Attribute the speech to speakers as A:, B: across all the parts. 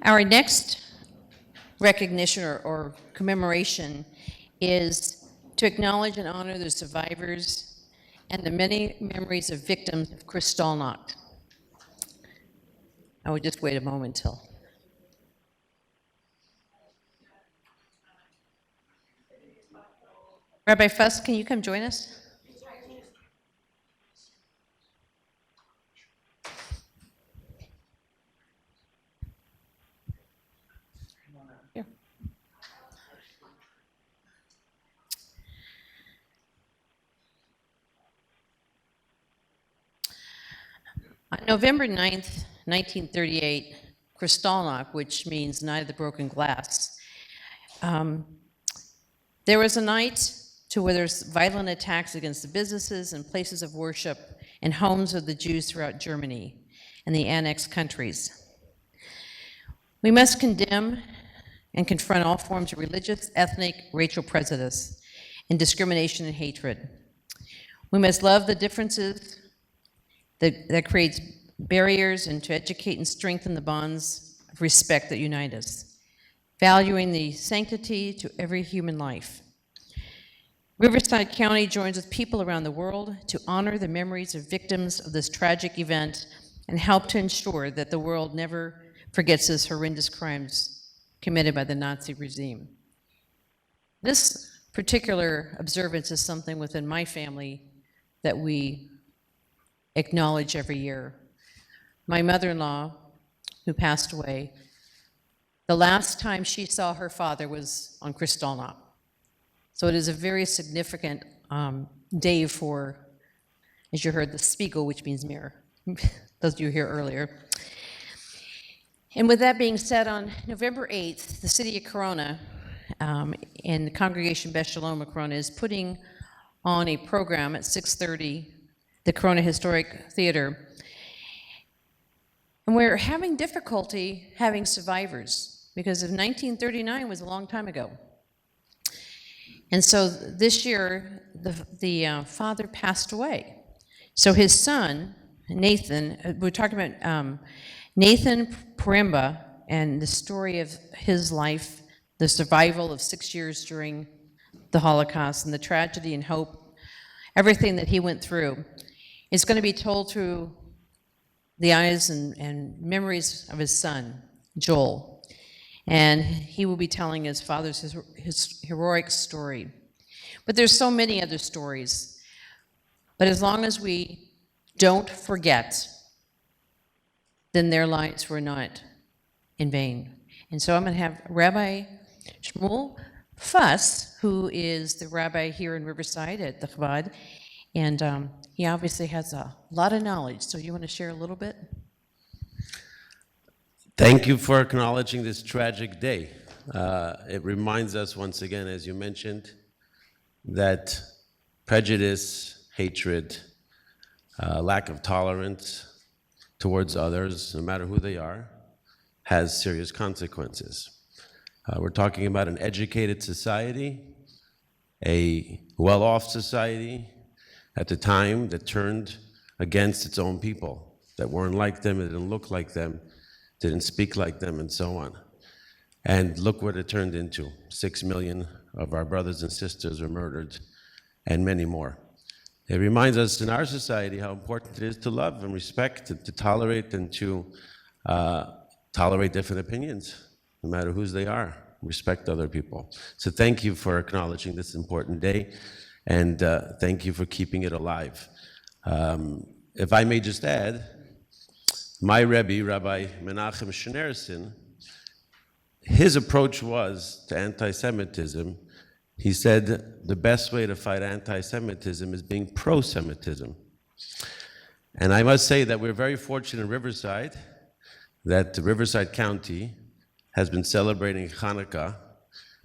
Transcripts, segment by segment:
A: Our next recognition or commemoration is to acknowledge and honor the survivors and the many memories of victims of Kristallnacht. I would just wait a moment till. Rabbi Fuss, can you come join us? Here. On November 9th, 1938, Kristallnacht, which means Night of the Broken Glass, there was a night to where there's violent attacks against the businesses and places of worship and homes of the Jews throughout Germany and the annexed countries. We must condemn and confront all forms of religious, ethnic, racial prejudice and discrimination and hatred. We must love the differences that creates barriers and to educate and strengthen the bonds of respect that unite us, valuing the sanctity to every human life. Riverside County joins with people around the world to honor the memories of victims of this tragic event and help to ensure that the world never forgets these horrendous crimes committed by the Nazi regime. This particular observance is something within my family that we acknowledge every year. My mother-in-law, who passed away, the last time she saw her father was on Kristallnacht. So it is a very significant day for, as you heard, the Spiegel, which means mirror. Those of you here earlier. And with that being said, on November 8th, the city of Corona and the congregation Beth Shalom of Corona is putting on a program at 6:30, the Corona Historic Theater. And we're having difficulty having survivors because of 1939 was a long time ago. And so this year, the father passed away. So his son, Nathan, we're talking about Nathan Paremba and the story of his life, the survival of 6 years during the Holocaust and the tragedy and hope, everything that he went through, is going to be told through the eyes and memories of his son, Joel. And he will be telling his father's his heroic story. But there's so many other stories. But as long as we don't forget, then their lives were not in vain. And so I'm going to have Rabbi Shmuel Fuss, who is the rabbi here in Riverside at the Chabad, and he obviously has a lot of knowledge. So you want to share a little bit?
B: Thank you for acknowledging this tragic day. It reminds us once again, as you mentioned, that prejudice, hatred, lack of tolerance towards others, no matter who they are, has serious consequences. We're talking about an educated society, a well-off society at the time that turned against its own people, that weren't like them, that didn't look like them, didn't speak like them, and so on. And look what it turned into. 6 million of our brothers and sisters were murdered, and many more. It reminds us in our society how important it is to love and respect, to tolerate, and to tolerate different opinions, no matter whose they are. Respect other people. So thank you for acknowledging this important day, and thank you for keeping it alive. If I may just add, my Rebbe, Rabbi Menachem Schneerson, his approach was to anti-Semitism. He said the best way to fight anti-Semitism is being pro-Semitism. And I must say that we're very fortunate in Riverside that Riverside County has been celebrating Hanukkah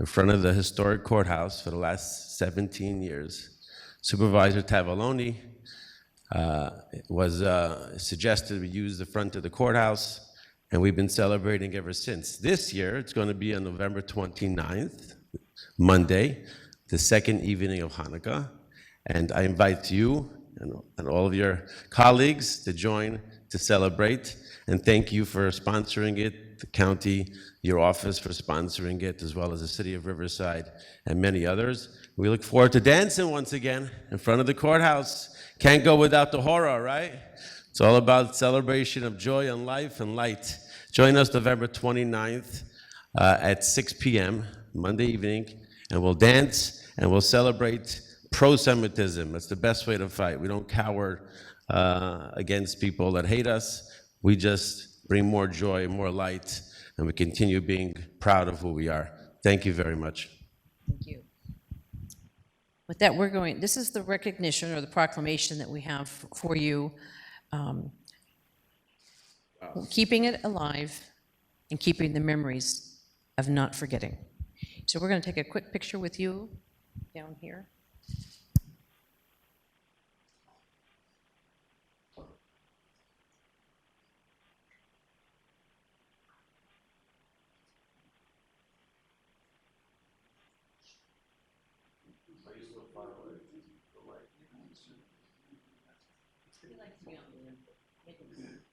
B: in front of the historic courthouse for the last 17 years. Supervisor Tavaloni was suggested we use the front of the courthouse, and we've been celebrating ever since. This year, it's going to be on November 29th, Monday, the second evening of Hanukkah, and I invite you and all of your colleagues to join to celebrate. And thank you for sponsoring it, the county, your office for sponsoring it, as well as the city of Riverside and many others. We look forward to dancing once again in front of the courthouse. Can't go without the horror, right? It's all about celebration of joy and life and light. Join us November 29th at 6 p.m., Monday evening, and we'll dance and we'll celebrate pro-Semitism. That's the best way to fight. We don't cower against people that hate us. We just bring more joy, more light, and we continue being proud of who we are. Thank you very much.
A: Thank you. With that, this is the recognition or the proclamation that we have for you. Keeping it alive and keeping the memories of not forgetting. So we're going to take a quick picture with you down here. He likes to be on the